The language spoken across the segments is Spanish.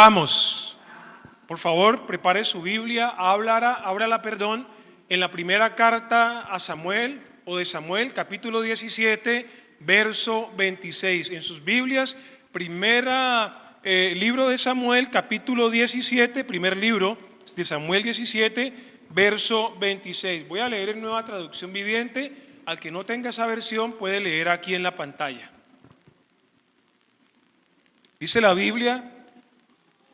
Vamos. Por favor, prepare su Biblia, ábrala, en la primera carta a Samuel o de Samuel, capítulo 17, verso 26. En sus Biblias, libro de Samuel, capítulo 17, primer libro de Samuel 17, verso 26. Voy a leer en Nueva Traducción Viviente. Al que no tenga esa versión puede leer aquí en la pantalla. Dice la Biblia: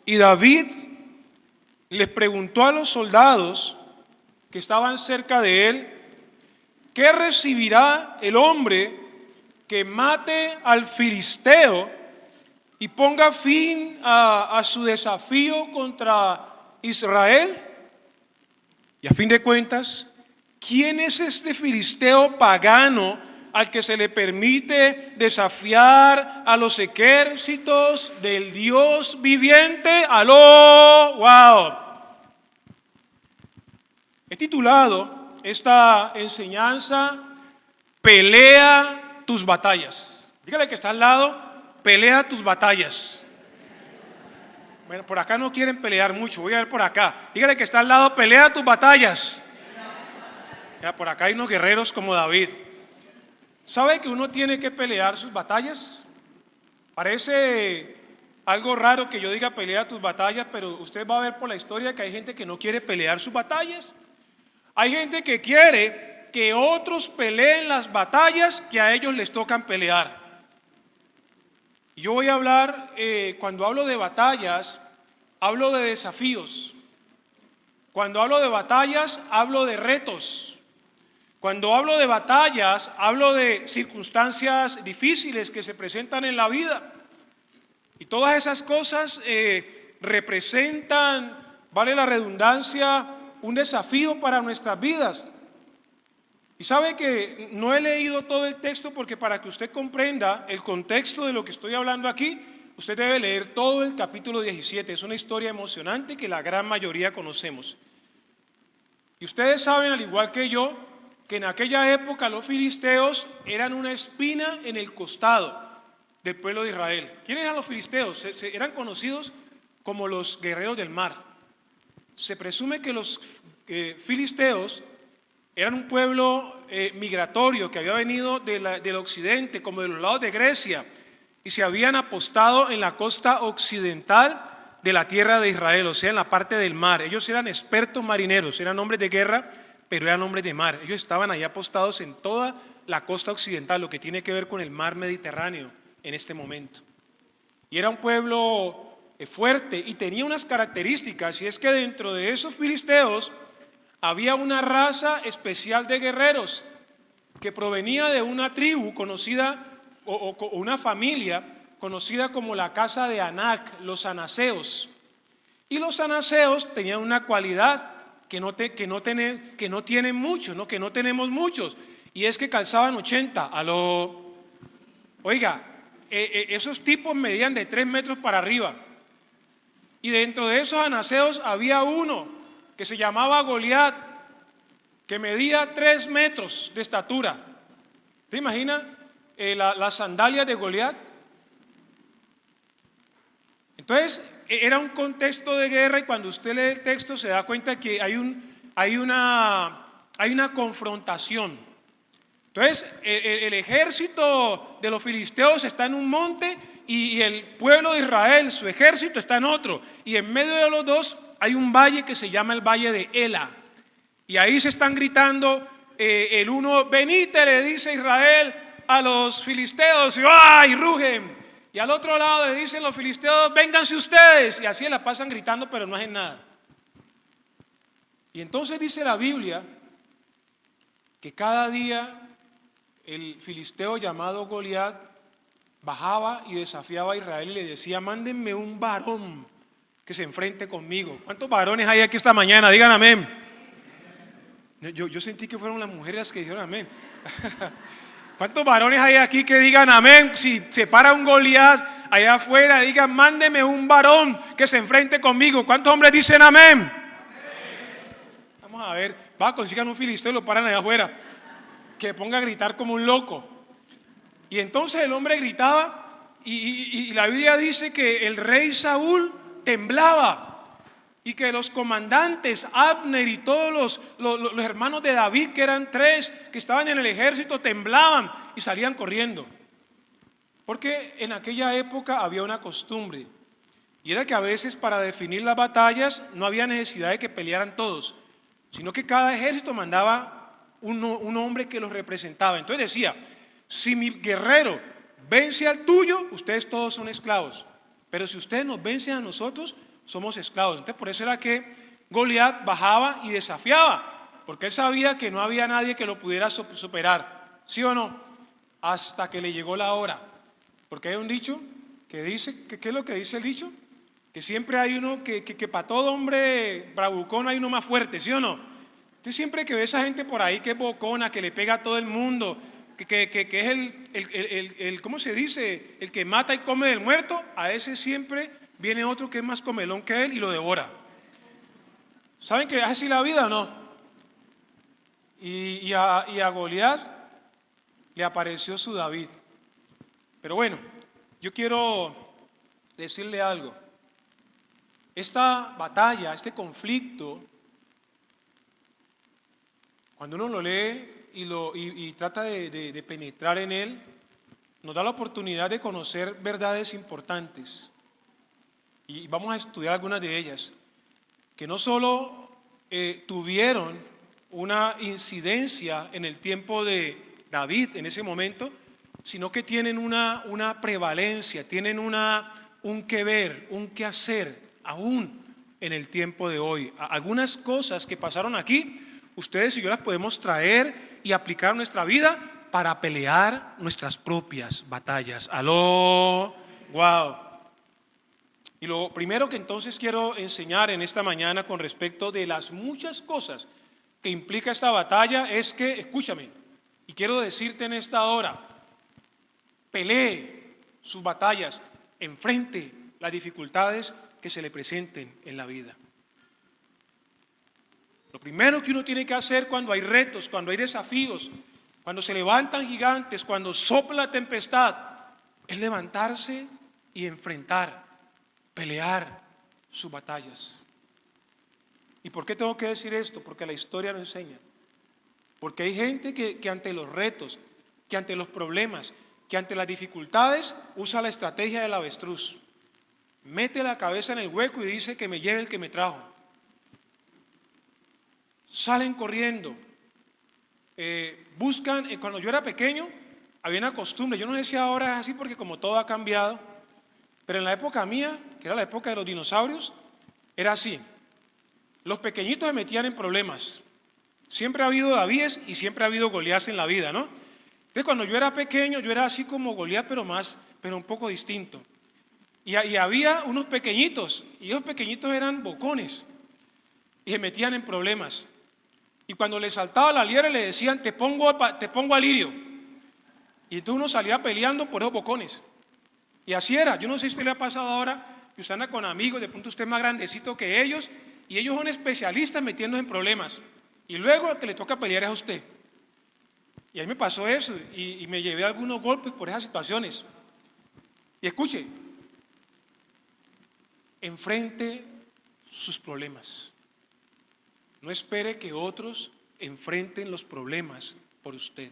y David les preguntó a los soldados que estaban cerca de él: ¿qué recibirá el hombre que mate al filisteo y ponga fin a su desafío contra Israel? Y a fin de cuentas, ¿quién es este filisteo pagano al que se le permite desafiar a los ejércitos del Dios viviente? ¡Aló! ¡Wow! He titulado esta enseñanza: pelea tus batallas. Dígale que está al lado: pelea tus batallas. Bueno, por acá no quieren pelear mucho, voy a ver por acá. Dígale que está al lado: pelea tus batallas. Ya, por acá hay unos guerreros como David. ¿Sabe que uno tiene que pelear sus batallas? Parece algo raro que yo diga pelea tus batallas, pero usted va a ver por la historia que hay gente que no quiere pelear sus batallas. Hay gente que quiere que otros peleen las batallas que a ellos les tocan pelear. Yo voy a hablar, cuando hablo de batallas, hablo de desafíos. Cuando hablo de batallas, hablo de retos. Cuando hablo de batallas, hablo de circunstancias difíciles que se presentan en la vida. Y todas esas cosas representan, vale la redundancia, un desafío para nuestras vidas. Y sabe que no he leído todo el texto porque para que usted comprenda el contexto de lo que estoy hablando aquí, usted debe leer todo el capítulo 17. Es una historia emocionante que la gran mayoría conocemos. Y ustedes saben, al igual que yo, que en aquella época los filisteos eran una espina en el costado del pueblo de Israel. ¿Quiénes eran los filisteos? Eran conocidos como los guerreros del mar. Se presume que los filisteos eran un pueblo migratorio que había venido del occidente, como de los lados de Grecia, y se habían apostado en la costa occidental de la tierra de Israel, o sea, en la parte del mar. Ellos eran expertos marineros, eran hombres de guerra, pero eran hombres de mar. Ellos estaban ahí apostados en toda la costa occidental, lo que tiene que ver con el mar Mediterráneo en este momento. Y era un pueblo fuerte y tenía unas características, y es que dentro de esos filisteos había una raza especial de guerreros que provenía de una tribu conocida o una familia conocida como la casa de Anac, los anaseos. Y los anaseos tenían una cualidad que no tienen muchos, ¿no? Que no tenemos muchos, y es que calzaban 80. Oiga, esos tipos medían de 3 metros para arriba, y dentro de esos anaseos había uno que se llamaba Goliat, que medía 3 metros de estatura. ¿Te imaginas las sandalias de Goliat? Entonces, era un contexto de guerra, y cuando usted lee el texto se da cuenta que hay una confrontación. Entonces, el ejército de los filisteos está en un monte y el pueblo de Israel, su ejército, está en otro. Y en medio de los dos hay un valle que se llama el Valle de Ela. Y ahí se están gritando, el uno: venite, le dice Israel a los filisteos, y rugen. Y al otro lado le dicen los filisteos: vénganse ustedes. Y así la pasan gritando, pero no hacen nada. Y entonces dice la Biblia que cada día el filisteo llamado Goliat bajaba y desafiaba a Israel y le decía: mándenme un varón que se enfrente conmigo. ¿Cuántos varones hay aquí esta mañana? Digan amén. Yo sentí que fueron las mujeres las que dijeron amén. ¿Cuántos varones hay aquí que digan amén? Si se para un Goliat allá afuera, digan: mándeme un varón que se enfrente conmigo. ¿Cuántos hombres dicen amén? Amén. Vamos a ver, consigan un filisteo y lo paran allá afuera, que ponga a gritar como un loco. Y entonces el hombre gritaba, y la Biblia dice que el rey Saúl temblaba. Y que los comandantes, Abner y todos los hermanos de David, que eran 3, que estaban en el ejército, temblaban y salían corriendo. Porque en aquella época había una costumbre, y era que a veces para definir las batallas no había necesidad de que pelearan todos, sino que cada ejército mandaba un hombre que los representaba. Entonces decía, si mi guerrero vence al tuyo, ustedes todos son esclavos, pero si ustedes nos vencen a nosotros, somos esclavos. Entonces por eso era que Goliat bajaba y desafiaba, porque él sabía que no había nadie que lo pudiera superar, ¿sí o no? Hasta que le llegó la hora, porque hay un dicho que dice, ¿qué es lo que dice el dicho? Que siempre hay uno que para todo hombre bravucón hay uno más fuerte, ¿sí o no? Usted siempre que ve a esa gente por ahí que es bocona, que le pega a todo el mundo, que es el ¿cómo se dice? El que mata y come del muerto, a ese siempre viene otro que es más comelón que él y lo devora. ¿Saben que es así la vida o no? Y a Goliat le apareció su David. Pero bueno, yo quiero decirle algo. Esta batalla, este conflicto, cuando uno lo lee y trata de penetrar en él, nos da la oportunidad de conocer verdades importantes. Y vamos a estudiar algunas de ellas, que no solo tuvieron una incidencia en el tiempo de David en ese momento, sino que tienen una prevalencia, tienen un que ver, un que hacer, aún en el tiempo de hoy. Algunas cosas que pasaron aquí, ustedes y yo las podemos traer y aplicar a nuestra vida para pelear nuestras propias batallas. ¡Aló! ¡Wow! Y lo primero que entonces quiero enseñar en esta mañana con respecto de las muchas cosas que implica esta batalla es que, escúchame, y quiero decirte en esta hora, pelee sus batallas, enfrente las dificultades que se le presenten en la vida. Lo primero que uno tiene que hacer cuando hay retos, cuando hay desafíos, cuando se levantan gigantes, cuando sopla la tempestad, es levantarse y enfrentar, pelear sus batallas. ¿Y por qué tengo que decir esto? Porque la historia lo enseña. Porque hay gente que ante los retos, que ante los problemas, que ante las dificultades usa la estrategia del avestruz. Mete la cabeza en el hueco y dice que me lleve el que me trajo. Salen corriendo. Buscan, cuando yo era pequeño había una costumbre, yo no sé si ahora es así porque como todo ha cambiado, pero en la época mía, que era la época de los dinosaurios, era así. Los pequeñitos se metían en problemas. Siempre ha habido Davíes y siempre ha habido Goliat en la vida, ¿no? Entonces cuando yo era pequeño, yo era así como Goliat, pero un poco distinto. Y había unos pequeñitos, y esos pequeñitos eran bocones, y se metían en problemas. Y cuando le saltaba la liebre le decían, te pongo a lirio. Y entonces uno salía peleando por esos bocones. Y así era. Yo no sé si a usted le ha pasado ahora que usted anda con amigos, de pronto usted es más grandecito que ellos, y ellos son especialistas metiéndose en problemas. Y luego el que le toca pelear es a usted. Y a mí me pasó eso, y me llevé algunos golpes por esas situaciones. Y escuche, enfrente sus problemas. No espere que otros enfrenten los problemas por usted.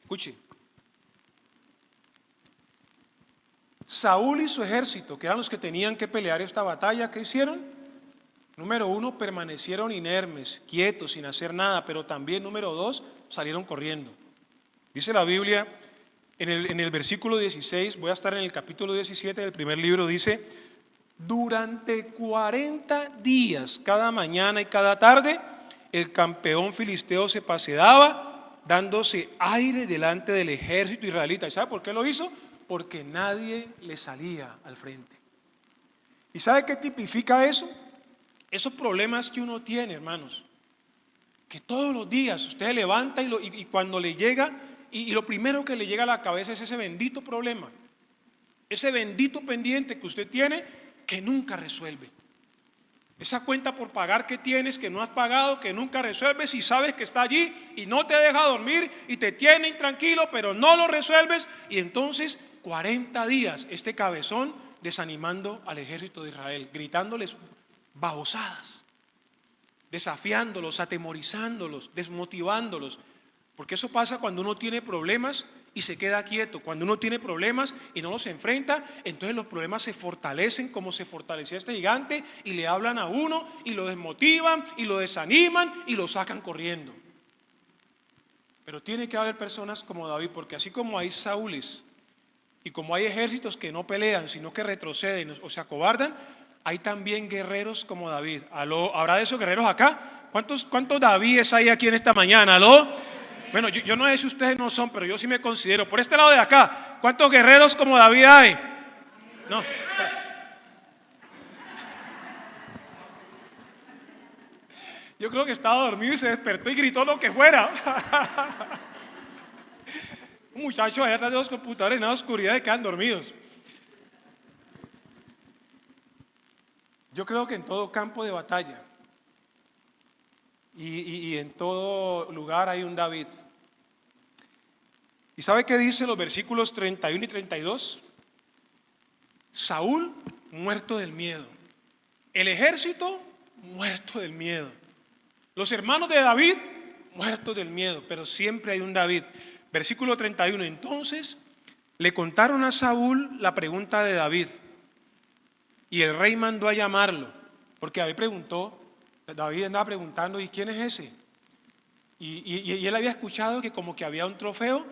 Escuche. Saúl y su ejército, que eran los que tenían que pelear esta batalla, ¿qué hicieron? Número 1, permanecieron inermes, quietos, sin hacer nada, pero también, número 2, salieron corriendo. Dice la Biblia, en el versículo 16, voy a estar en el capítulo 17 del primer libro, dice, durante 40 días, cada mañana y cada tarde, el campeón filisteo se paseaba, dándose aire delante del ejército israelita. ¿Y sabe por qué lo hizo? Porque nadie le salía al frente. ¿Y sabe qué tipifica eso? Esos problemas que uno tiene, hermanos, que todos los días usted se levanta y cuando le llega, y lo primero que le llega a la cabeza es ese bendito problema, ese bendito pendiente que usted tiene que nunca resuelve. Esa cuenta por pagar que tienes, que no has pagado, que nunca resuelves y sabes que está allí y no te deja dormir y te tiene intranquilo, pero no lo resuelves y entonces 40 días este cabezón desanimando al ejército de Israel, gritándoles babosadas, desafiándolos, atemorizándolos, desmotivándolos. Porque eso pasa cuando uno tiene problemas y se queda quieto. Cuando uno tiene problemas y no los enfrenta, entonces los problemas se fortalecen como se fortalecía este gigante y le hablan a uno y lo desmotivan y lo desaniman y lo sacan corriendo. Pero tiene que haber personas como David, porque así como hay Saúles y como hay ejércitos que no pelean, sino que retroceden o se acobardan, hay también guerreros como David. ¿Aló? ¿Habrá de esos guerreros acá? ¿Cuántos Davides hay aquí en esta mañana? ¿Aló? Bueno, yo no sé si ustedes no son, pero yo sí me considero. Por este lado de acá, ¿cuántos guerreros como David hay? No. Yo creo que estaba dormido y se despertó y gritó lo que fuera. Un muchacho allá atrás de los computadores en la oscuridad y quedan dormidos. Yo creo que en todo campo de batalla y en todo lugar hay un David. ¿Y sabe qué dice los versículos 31 y 32? Saúl muerto del miedo, el ejército muerto del miedo, los hermanos de David muertos del miedo, pero siempre hay un David. Versículo 31, entonces le contaron a Saúl la pregunta de David y el rey mandó a llamarlo, porque David andaba preguntando, ¿y quién es ese? Y él había escuchado que como que había un trofeo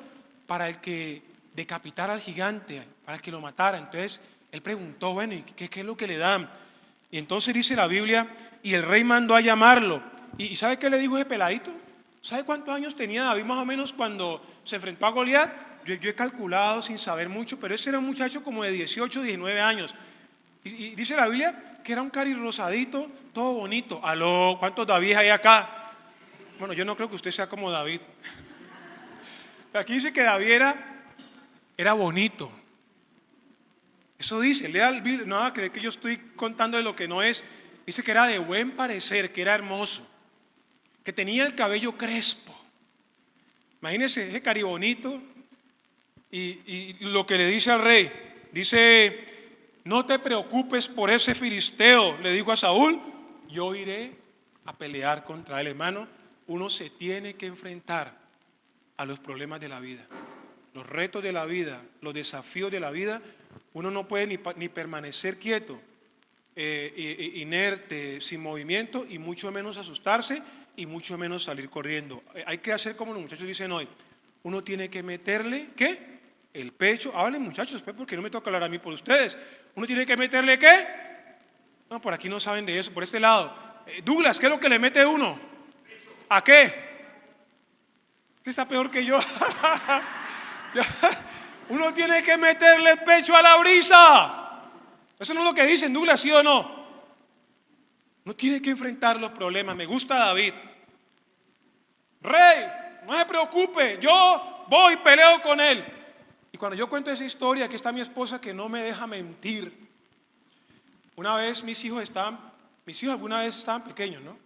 para el que decapitara al gigante, para el que lo matara. Entonces él preguntó, bueno, ¿y qué es lo que le dan? Y entonces dice la Biblia, y el rey mandó a llamarlo. ¿Y sabe qué le dijo ese peladito? ¿Sabe cuántos años tenía David más o menos cuando se enfrentó a Goliat? Yo he calculado sin saber mucho, pero ese era un muchacho como de 18, 19 años. Y dice la Biblia que era un cari rosadito, todo bonito. ¿Aló? ¿Cuántos David hay acá? Bueno, yo no creo que usted sea como David. Aquí dice que David era bonito. Eso dice, lea el Biblia, no va a creer que yo estoy contando de lo que no es. Dice que era de buen parecer, que era hermoso, que tenía el cabello crespo. Imagínense ese cari bonito y lo que le dice al rey. Dice, no te preocupes por ese filisteo, le dijo a Saúl, yo iré a pelear contra él. Hermano, uno se tiene que enfrentar a los problemas de la vida, los retos de la vida, los desafíos de la vida. Uno no puede ni permanecer quieto, inerte, sin movimiento, y mucho menos asustarse, y mucho menos salir corriendo. Hay que hacer como los muchachos dicen hoy, uno tiene que meterle, ¿qué? El pecho. Hablen muchachos, pues, porque no me toca hablar a mí por ustedes. Uno tiene que meterle, ¿qué? No, por aquí no saben de eso, por este lado. Douglas, ¿qué es lo que le mete uno? ¿A qué? ¿Qué está peor que yo? Uno tiene que meterle el pecho a la brisa. Eso no es lo que dicen, Douglas, ¿sí o no? Uno tiene que enfrentar los problemas. Me gusta David. Rey, no se preocupe, yo voy y peleo con él. Y cuando yo cuento esa historia, aquí está mi esposa que no me deja mentir. Una vez mis hijos alguna vez estaban pequeños, ¿no?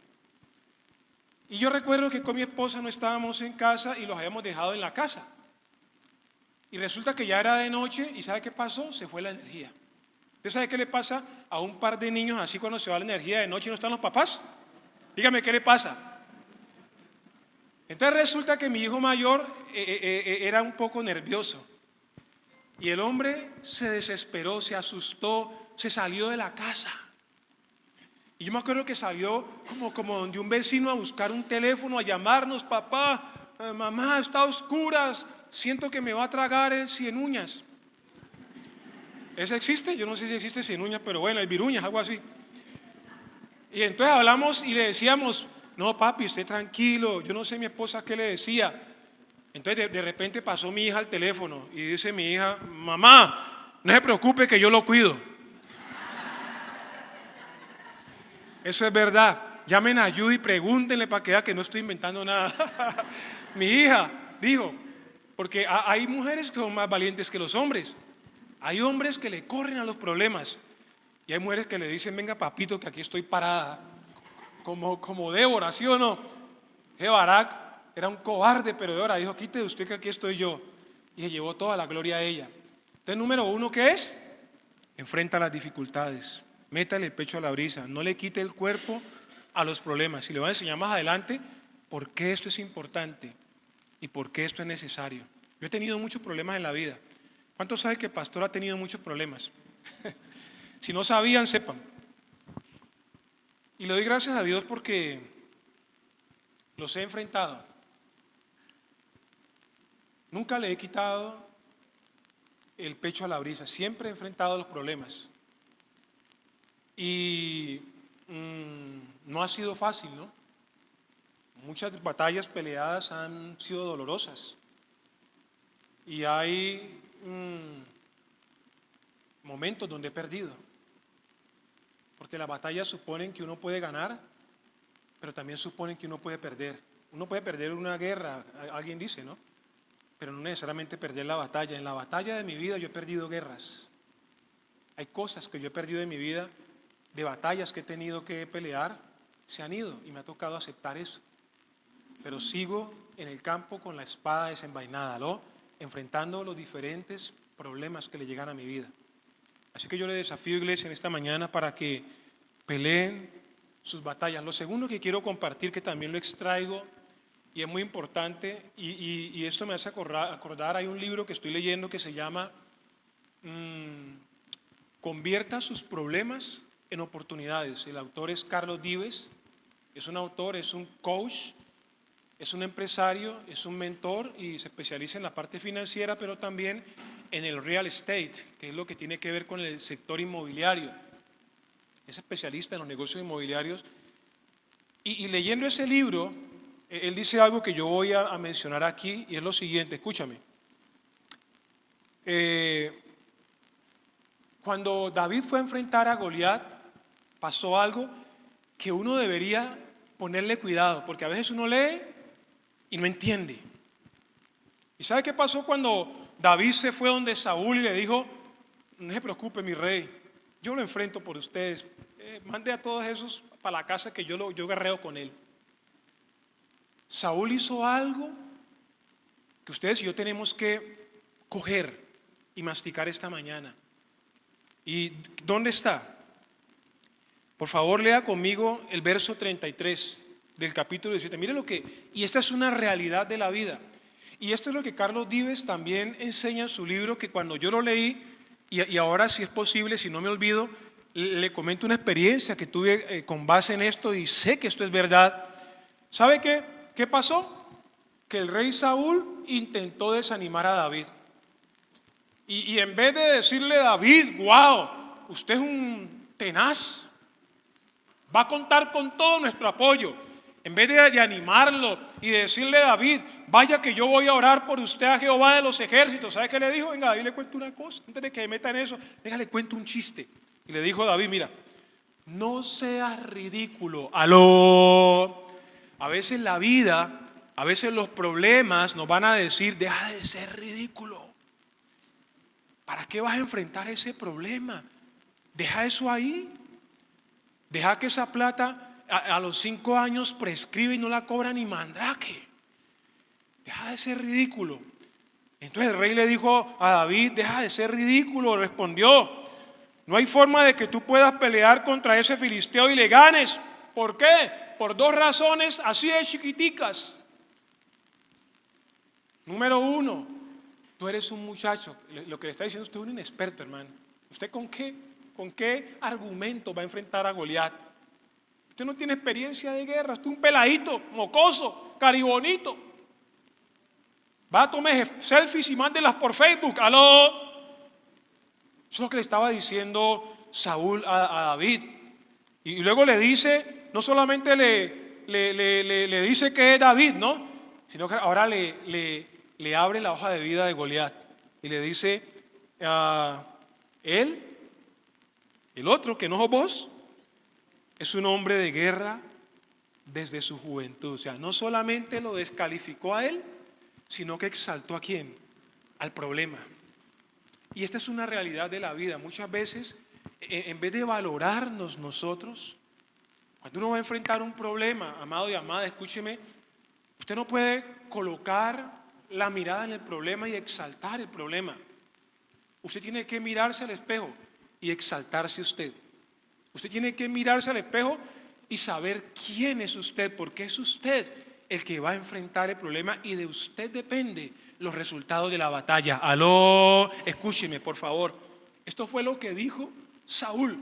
Y yo recuerdo que con mi esposa no estábamos en casa y los habíamos dejado en la casa. Y resulta que ya era de noche y ¿sabe qué pasó? Se fue la energía. ¿Usted sabe qué le pasa a un par de niños así cuando se va la energía de noche y no están los papás? Dígame, ¿qué le pasa? Entonces resulta que mi hijo mayor era un poco nervioso. Y el hombre se desesperó, se asustó, se salió de la casa. Y yo me acuerdo que salió como donde un vecino a buscar un teléfono, a llamarnos, papá, mamá, está a oscuras, siento que me va a tragar 100 uñas. ¿Ese existe? Yo no sé si existe 100 uñas, pero bueno, el viruñas, algo así. Y entonces hablamos y le decíamos, no papi, esté tranquilo, yo no sé mi esposa qué le decía. Entonces de repente pasó mi hija al teléfono y dice mi hija, mamá, no se preocupe que yo lo cuido. Eso es verdad. Llamen a Judy y pregúntenle para que vea que no estoy inventando nada. Mi hija dijo, porque hay mujeres que son más valientes que los hombres. Hay hombres que le corren a los problemas y hay mujeres que le dicen, venga papito que aquí estoy parada, como Débora, ¿sí o no? Barak era un cobarde, pero Débora dijo, quite usted que aquí estoy yo, y se llevó toda la gloria a ella. Entonces, número uno, ¿qué es? enfrenta las dificultades, métale el pecho a la brisa, no le quite el cuerpo a los problemas. Y le voy a enseñar más adelante por qué esto es importante y por qué esto es necesario. Yo he tenido muchos problemas en la vida. ¿Cuántos saben que el pastor ha tenido muchos problemas? Si no sabían, sepan. Y le doy gracias a Dios porque los he enfrentado. Nunca le he quitado el pecho a la brisa, siempre he enfrentado los problemas. Y no ha sido fácil, ¿no? Muchas batallas peleadas han sido dolorosas. Y hay momentos donde he perdido. Porque las batallas suponen que uno puede ganar, pero también suponen que uno puede perder. Uno puede perder una guerra, alguien dice, ¿no? Pero no necesariamente perder la batalla. En la batalla de mi vida yo he perdido guerras. Hay cosas que yo he perdido en mi vida, de batallas que he tenido que pelear, se han ido y me ha tocado aceptar eso. Pero sigo en el campo con la espada desenvainada, ¿no? Enfrentando los diferentes problemas que le llegan a mi vida. Así que yo le desafío, iglesia, en esta mañana para que peleen sus batallas. Lo segundo que quiero compartir, que también lo extraigo y es muy importante, y esto me hace acordar, hay un libro que estoy leyendo que se llama Convierta sus problemas en oportunidades. El autor es Carlos Vives, es un autor, es un coach, es un empresario, es un mentor y se especializa en la parte financiera, pero también en el real estate, que es lo que tiene que ver con el sector inmobiliario. Es especialista en los negocios inmobiliarios. Y leyendo ese libro, él dice algo que yo voy a mencionar aquí, y es lo siguiente, escúchame. Cuando David fue a enfrentar a Goliat, pasó algo que uno debería ponerle cuidado, porque a veces uno lee y no entiende. ¿Y sabe qué pasó cuando David se fue donde Saúl y le dijo: no se preocupe, mi rey, yo lo enfrento por ustedes, mande a todos esos para la casa que yo guerreo con él? Saúl hizo algo que ustedes y yo tenemos que coger y masticar esta mañana. ¿Y dónde está? Por favor, lea conmigo el verso 33 del capítulo 17. Mire lo que, y esta es una realidad de la vida. Y esto es lo que Carlos Vives también enseña en su libro, que cuando yo lo leí, y ahora si es posible, si no me olvido, le comento una experiencia que tuve con base en esto y sé que esto es verdad. ¿Sabe qué? ¿Qué pasó? Que el rey Saúl intentó desanimar a David. Y en vez de decirle a David: wow, usted es un tenaz, va a contar con todo nuestro apoyo, en vez de animarlo y de decirle a David: vaya que yo voy a orar por usted a Jehová de los ejércitos, ¿sabe qué le dijo? Venga, David, le cuento una cosa, antes de que me meta en eso, venga, le cuento un chiste. Y le dijo a David: mira, no seas ridículo. A veces la vida, a veces los problemas nos van a decir: deja de ser ridículo. ¿Para qué vas a enfrentar ese problema? Deja eso ahí. Deja que esa plata a los 5 años prescribe y no la cobra ni mandrake. Deja de ser ridículo. Entonces el rey le dijo a David: deja de ser ridículo. Respondió: no hay forma de que tú puedas pelear contra ese filisteo y le ganes. ¿Por qué? Por 2 razones así de chiquiticas. Número 1, tú eres un muchacho. Lo que le está diciendo, usted es un inexperto, hermano. ¿Usted con qué argumento va a enfrentar a Goliat? Usted no tiene experiencia de guerra. Usted es un peladito, mocoso, caribonito. Va a tomar selfies y mándelas por Facebook. Eso es lo que le estaba diciendo Saúl a David. Y luego le dice, no solamente le dice que es David, ¿no? Sino que ahora le abre la hoja de vida de Goliat. Y le dice: él, el otro, que no sos vos, es un hombre de guerra desde su juventud. O sea, no solamente lo descalificó a él, sino que exaltó ¿a quién? Al problema. Y esta es una realidad de la vida. Muchas veces, en vez de valorarnos nosotros, cuando uno va a enfrentar un problema, amado y amada, escúcheme, usted no puede colocar la mirada en el problema y exaltar el problema. Usted tiene que mirarse al espejo y exaltarse usted. Usted tiene que mirarse al espejo y saber quién es usted, porque es usted el que va a enfrentar el problema y de usted depende los resultados de la batalla. Aló, escúcheme por favor. Esto fue lo que dijo Saúl,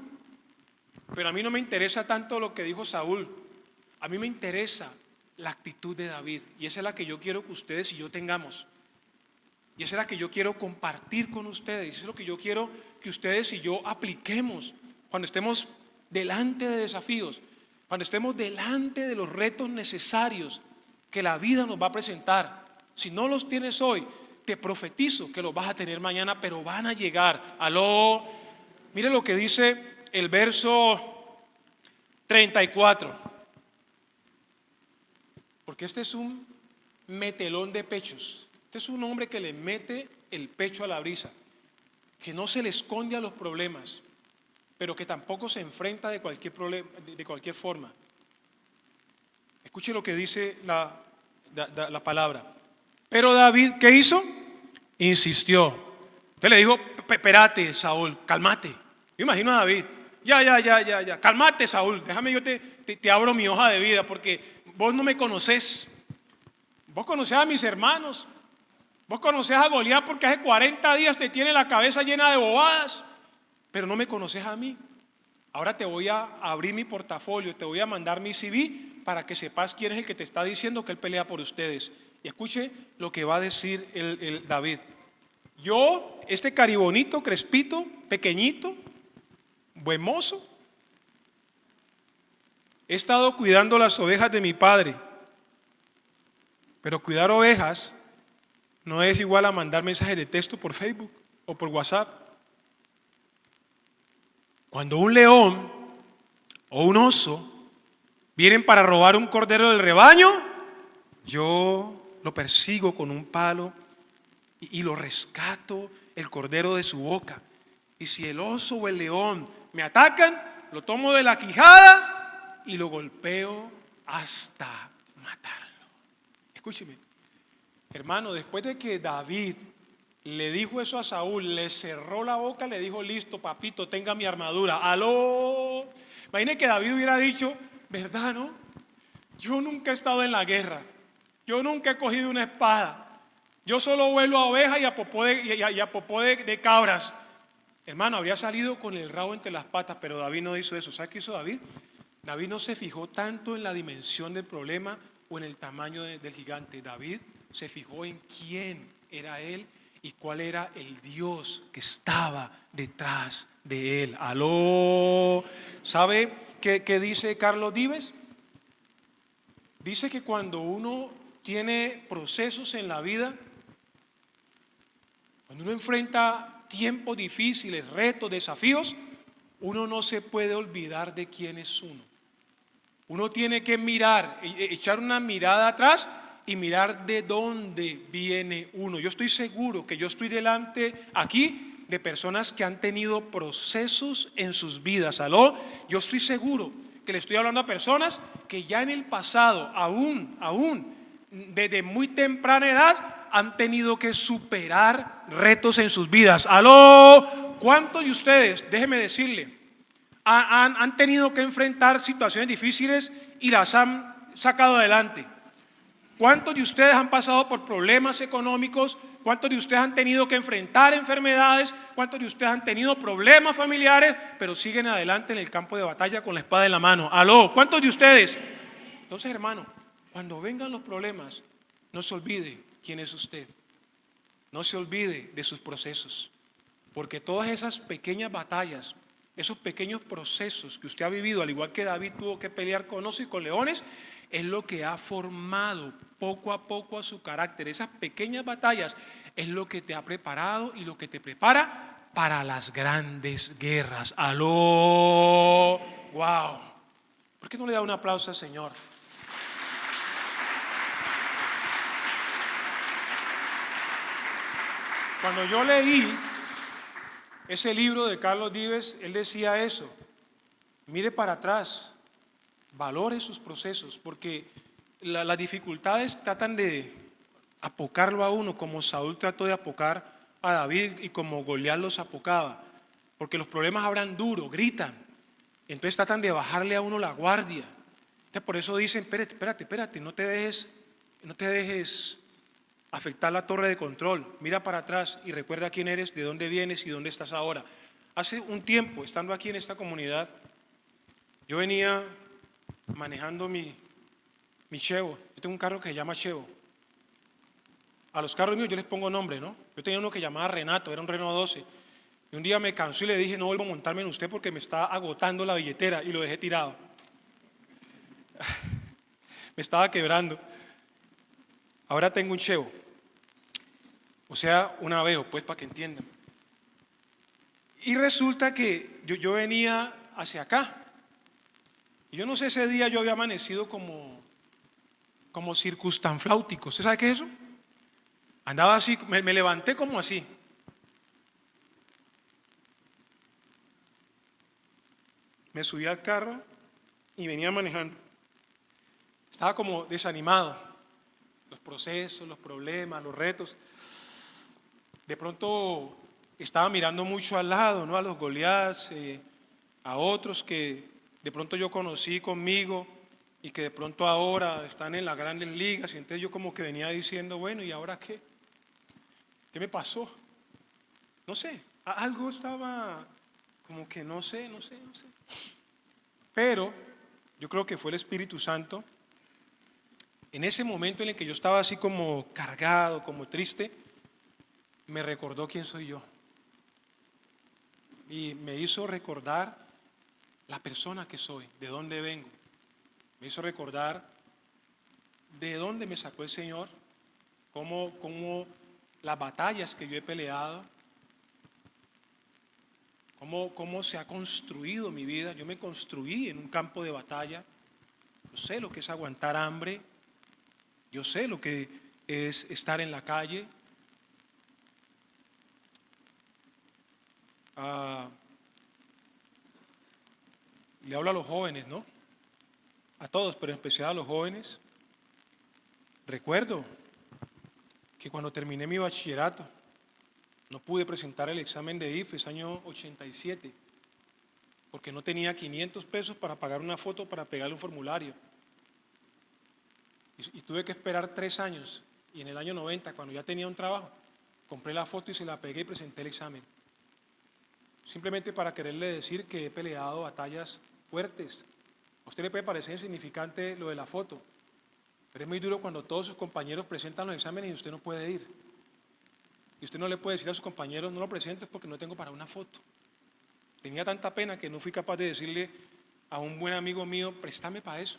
pero a mí no me interesa tanto lo que dijo Saúl. A mí me interesa la actitud de David, y esa es la que yo quiero que ustedes y yo tengamos. Y esa es la que yo quiero compartir con ustedes. Eso es lo que yo quiero que ustedes y yo apliquemos cuando estemos delante de desafíos, cuando estemos delante de los retos necesarios que la vida nos va a presentar. Si no los tienes hoy, te profetizo que los vas a tener mañana, pero van a llegar. Aló, mire lo que dice el verso 34. Porque este es un metelón de pechos. Este es un hombre que le mete el pecho a la brisa, que no se le esconde a los problemas, pero que tampoco se enfrenta de cualquier problema, de cualquier forma. Escuche lo que dice la palabra. Pero David, ¿qué hizo? Insistió. Usted le dijo, espérate, Saúl, cálmate. Yo imagino a David, ya, cálmate, Saúl, déjame yo te abro mi hoja de vida, porque vos no me conocés. Vos conocés a mis hermanos. Vos conocés a Goliat porque hace 40 días te tiene la cabeza llena de bobadas, pero no me conoces a mí. Ahora te voy a abrir mi portafolio, te voy a mandar mi CV para que sepas quién es el que te está diciendo que él pelea por ustedes. Y escuche lo que va a decir el David. Yo, este caribonito, crespito, pequeñito, buen mozo, he estado cuidando las ovejas de mi padre, pero cuidar ovejas no es igual a mandar mensajes de texto por Facebook o por WhatsApp. Cuando un león o un oso vienen para robar un cordero del rebaño, yo lo persigo con un palo y lo rescato el cordero de su boca. Y si el oso o el león me atacan, lo tomo de la quijada y lo golpeo hasta matarlo. Escúcheme. Hermano, después de que David le dijo eso a Saúl, le cerró la boca, le dijo, listo, papito, tenga mi armadura. Aló. Imagine que David hubiera dicho, ¿verdad, no? Yo nunca he estado en la guerra. Yo nunca he cogido una espada. Yo solo vuelo a ovejas y a popó de cabras. Hermano, habría salido con el rabo entre las patas, pero David no hizo eso. ¿Sabes qué hizo David? David no se fijó tanto en la dimensión del problema o en el tamaño del gigante. David se fijó en quién era él y cuál era el Dios que estaba detrás de él. Aló. ¿Sabe qué dice Carlos Dives? Dice que cuando uno tiene procesos en la vida, cuando uno enfrenta tiempos difíciles, retos, desafíos, uno no se puede olvidar de quién es uno. Uno tiene que mirar, echar una mirada atrás y mirar de dónde viene uno. Yo estoy seguro que yo estoy delante aquí de personas que han tenido procesos en sus vidas. ¿Aló? Yo estoy seguro que le estoy hablando a personas que ya en el pasado, aún desde muy temprana edad, han tenido que superar retos en sus vidas. ¿Aló? ¿Cuántos de ustedes, déjeme decirle, han tenido que enfrentar situaciones difíciles y las han sacado adelante? ¿Cuántos de ustedes han pasado por problemas económicos? ¿Cuántos de ustedes han tenido que enfrentar enfermedades? ¿Cuántos de ustedes han tenido problemas familiares, pero siguen adelante en el campo de batalla con la espada en la mano? ¿Aló? ¿Cuántos de ustedes? Entonces, hermano, cuando vengan los problemas, no se olvide quién es usted. No se olvide de sus procesos, porque todas esas pequeñas batallas, esos pequeños procesos que usted ha vivido, al igual que David tuvo que pelear con osos y con leones, es lo que ha formado poco a poco a su carácter. Esas pequeñas batallas es lo que te ha preparado y lo que te prepara para las grandes guerras. ¡Aló! ¡Wow! ¿Por qué no le da un aplauso al Señor? Cuando yo leí ese libro de Carlos Dives, él decía eso: mire para atrás, valore sus procesos, porque las dificultades tratan de apocarlo a uno, como Saúl trató de apocar a David y como Goliat los apocaba. porque los problemas hablan duro, gritan. Entonces tratan de bajarle a uno la guardia. Entonces por eso dicen, espérate, no te dejes afectar la torre de control. Mira para atrás y recuerda quién eres, de dónde vienes y dónde estás ahora. Hace un tiempo, estando aquí en esta comunidad, yo venía manejando mi Chevo. Yo tengo un carro que se llama Chevo. A los carros míos yo les pongo nombre, ¿no? Yo tenía uno que llamaba Renato, era un Renault 12. Y un día me cansé y le dije, no vuelvo a montarme en usted porque me está agotando la billetera, y lo dejé tirado. Me estaba quebrando. Ahora tengo un Chevo. O sea, un Aveo, pues, para que entiendan. Y resulta que yo venía hacia acá. Y yo no sé, ese día yo había amanecido como circunstanfláutico. ¿Usted sabe qué es eso? Andaba así, me levanté como así. Me subí al carro y venía manejando. Estaba como desanimado. Los procesos, los problemas, los retos. De pronto estaba mirando mucho al lado, ¿no? A los Goliaths, a otros que de pronto yo conocí conmigo y que de pronto ahora están en las grandes ligas. Y entonces yo como que venía diciendo, bueno, ¿y ahora qué? ¿Qué me pasó? No sé, algo estaba como que no sé. Pero yo creo que fue el Espíritu Santo. En ese momento en el que yo estaba así como cargado, como triste, me recordó quién soy yo. Y me hizo recordar la persona que soy, de dónde vengo. Me hizo recordar de dónde me sacó el Señor, cómo las batallas que yo he peleado, cómo se ha construido mi vida. Yo me construí en un campo de batalla. Yo sé lo que es aguantar hambre. Yo sé lo que es estar en la calle. Le hablo a los jóvenes, ¿no? A todos, pero en especial a los jóvenes. Recuerdo que cuando terminé mi bachillerato, no pude presentar el examen de IFES año 87, porque no tenía 500 pesos para pagar una foto para pegarle un formulario. Y tuve que esperar 3 años, y en el año 90, cuando ya tenía un trabajo, compré la foto y se la pegué y presenté el examen. Simplemente para quererle decir que he peleado batallas fuertes. A usted le puede parecer insignificante lo de la foto, pero es muy duro cuando todos sus compañeros presentan los exámenes y usted no puede ir. Y usted no le puede decir a sus compañeros, no lo presentes porque no tengo para una foto. Tenía tanta pena que no fui capaz de decirle a un buen amigo mío, préstame para eso.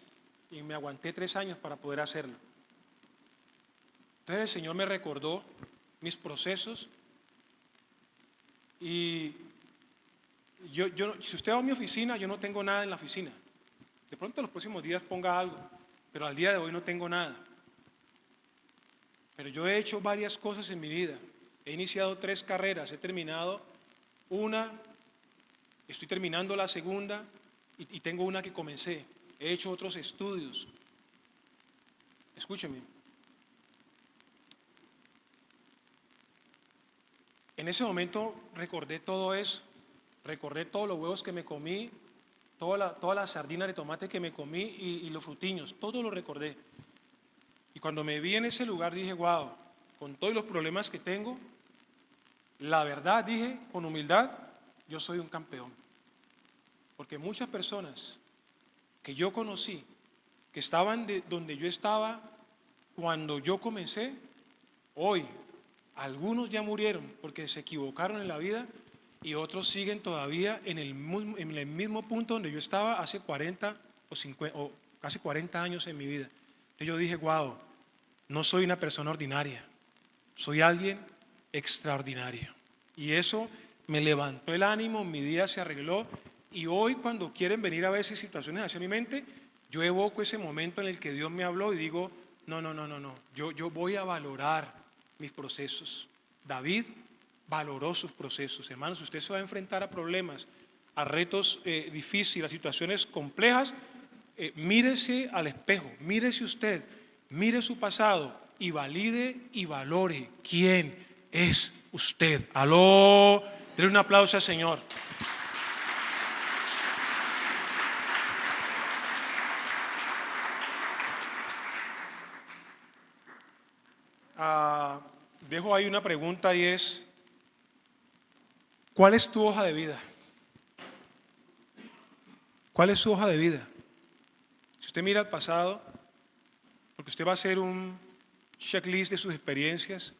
Y me aguanté 3 años para poder hacerlo. Entonces el Señor me recordó mis procesos. Y si usted va a mi oficina, yo no tengo nada en la oficina. De pronto en los próximos días ponga algo, pero al día de hoy no tengo nada. Pero yo he hecho varias cosas en mi vida. He iniciado 3 carreras, he terminado una, estoy terminando la segunda y tengo una que comencé. He hecho otros estudios. Escúcheme. En ese momento recordé todo eso, recordé todos los huevos que me comí, toda la sardina de tomate que me comí y los frutiños, todo lo recordé. Y cuando me vi en ese lugar dije, wow, con todos los problemas que tengo, la verdad dije, con humildad, yo soy un campeón. Porque muchas personas que yo conocí, que estaban donde yo estaba cuando yo comencé, hoy algunos ya murieron porque se equivocaron en la vida y otros siguen todavía en el mismo punto donde yo estaba hace 40 o 50 o casi 40 años en mi vida. Y yo dije, wow, no soy una persona ordinaria, soy alguien extraordinario. Y eso me levantó el ánimo, mi día se arregló. Y hoy cuando quieren venir a veces situaciones hacia mi mente, yo evoco ese momento en el que Dios me habló y digo, no, yo voy a valorar mis procesos. David valoró sus procesos. Hermanos, si usted se va a enfrentar a problemas, a retos difíciles, a situaciones complejas, mírese al espejo, mírese usted, mire su pasado y valide y valore quién es usted. Aló. Denle un aplauso al Señor. Dejo ahí una pregunta y es, ¿cuál es tu hoja de vida? ¿Cuál es su hoja de vida? Si usted mira al pasado, porque usted va a hacer un checklist de sus experiencias,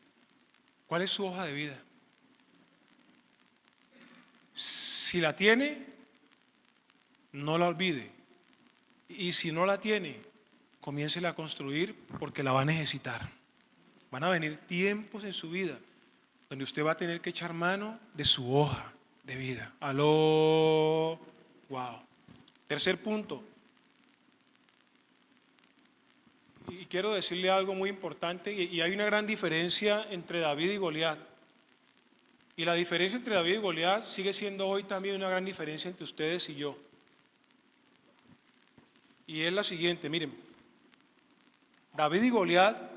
¿cuál es su hoja de vida? Si la tiene, no la olvide. Y si no la tiene, comiéncela a construir porque la va a necesitar. Van a venir tiempos en su vida donde usted va a tener que echar mano de su hoja de vida. Aló, wow. Tercer punto. Y quiero decirle algo muy importante, y hay una gran diferencia entre David y Goliat. Y la diferencia entre David y Goliat sigue siendo hoy también una gran diferencia entre ustedes y yo. Y es la siguiente, miren. David y Goliat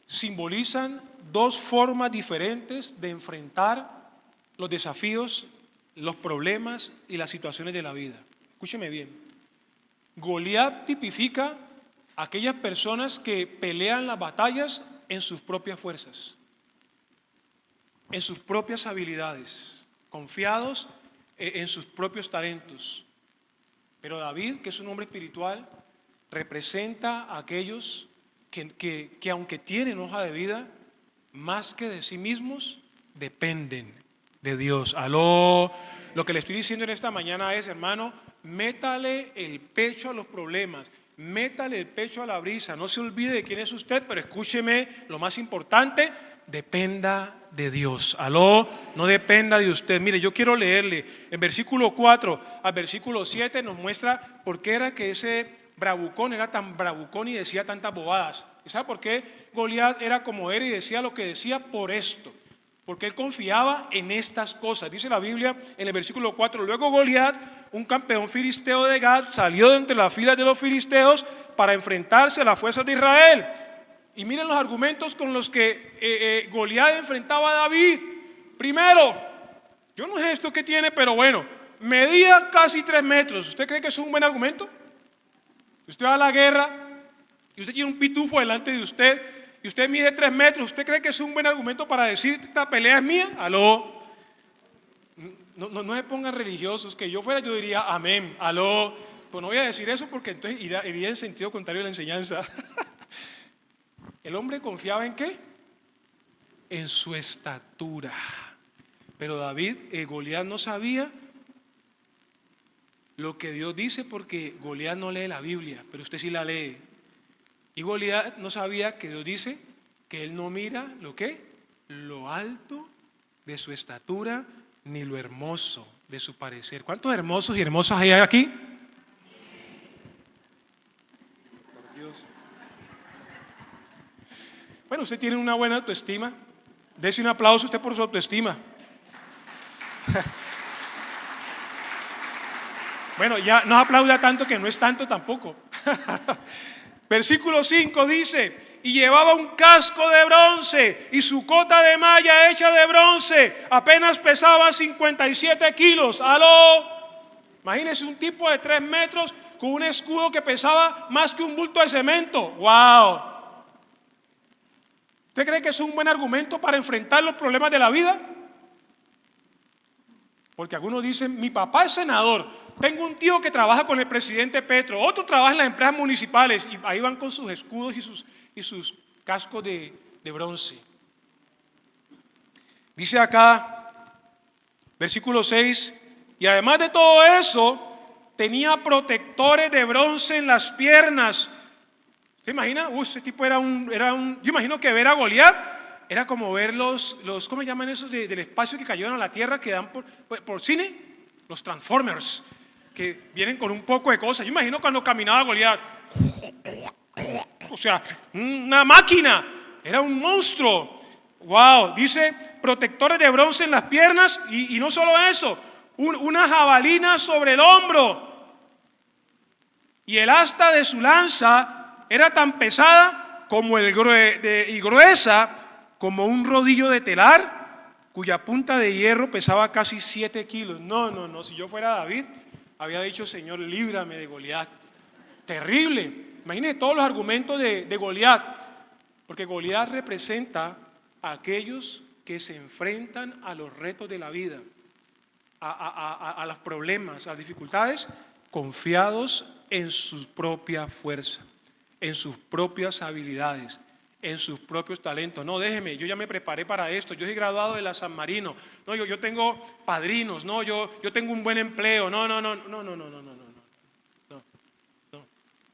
simbolizan dos formas diferentes de enfrentar los desafíos, los problemas y las situaciones de la vida. Escúcheme bien. Goliat tipifica a aquellas personas que pelean las batallas en sus propias fuerzas, en sus propias habilidades, confiados en sus propios talentos. Pero David, que es un hombre espiritual, representa a aquellos que aunque tienen hoja de vida, más que de sí mismos, dependen de Dios. Aló, lo que le estoy diciendo en esta mañana es, hermano, métale el pecho a los problemas, métale el pecho a la brisa, no se olvide de quién es usted, pero escúcheme, lo más importante, dependa de Dios. Aló, no dependa de usted. Mire, yo quiero leerle, en versículo 4 al versículo 7 nos muestra por qué era que ese bravucón era tan bravucón y decía tantas bobadas. ¿Y sabe por qué Goliat era como era y decía lo que decía? Por esto, porque él confiaba en estas cosas. Dice la Biblia en el versículo 4, luego Goliat, un campeón filisteo de Gat, salió de entre las filas de los filisteos para enfrentarse a las fuerzas de Israel. Y miren los argumentos con los que Goliat enfrentaba a David. Primero, yo no sé esto que tiene, pero bueno, medía casi 3 metros. ¿Usted cree que eso es un buen argumento? Usted va a la guerra y usted tiene un pitufo delante de usted y usted mide 3 metros. ¿Usted cree que es un buen argumento para decir esta pelea es mía? Aló. No se pongan religiosos, que yo fuera yo diría amén, aló. Pues no voy a decir eso porque entonces iría en sentido contrario a la enseñanza. El hombre confiaba ¿en qué? En su estatura. Pero David, Goliat no sabía lo que Dios dice porque Goliat no lee la Biblia, pero usted sí la lee. Y Goliat no sabía que Dios dice que él no mira lo que, lo alto de su estatura ni lo hermoso de su parecer. ¿Cuántos hermosos y hermosas hay aquí? Por Dios. Bueno, usted tiene una buena autoestima. Dese un aplauso a usted por su autoestima. Bueno, ya no aplauda tanto que no es tanto tampoco. Versículo 5 dice, y llevaba un casco de bronce y su cota de malla hecha de bronce, apenas pesaba 57 kilos. ¡Aló! Imagínese un tipo de 3 metros con un escudo que pesaba más que un bulto de cemento. ¡Wow! ¿Usted cree que es un buen argumento para enfrentar los problemas de la vida? Porque algunos dicen, mi papá es senador. Tengo un tío que trabaja con el presidente Petro, otro trabaja en las empresas municipales y ahí van con sus escudos y sus cascos de bronce. Dice acá, versículo 6, y además de todo eso, tenía protectores de bronce en las piernas. ¿Se imagina? Ese tipo era un, yo imagino que ver a Goliat era como ver los ¿cómo llaman esos del espacio que cayeron a la tierra que dan por cine? Los Transformers, que vienen con un poco de cosas. Yo imagino cuando caminaba Goliat, o sea, una máquina, era un monstruo. Wow, dice protectores de bronce en las piernas y no solo eso, una jabalina sobre el hombro. Y el asta de su lanza era tan pesada como y gruesa como un rodillo de telar, cuya punta de hierro pesaba casi 7 kilos. No, si yo fuera David, había dicho: Señor, líbrame de Goliat. Terrible. Imagínense todos los argumentos de Goliat, porque Goliat representa a aquellos que se enfrentan a los retos de la vida, a los problemas, a las dificultades, confiados en su propia fuerza, en sus propias habilidades, en sus propios talentos. No, déjeme, yo ya me preparé para esto, yo soy graduado de la San Marino, no, yo tengo padrinos, no, yo tengo un buen empleo, no.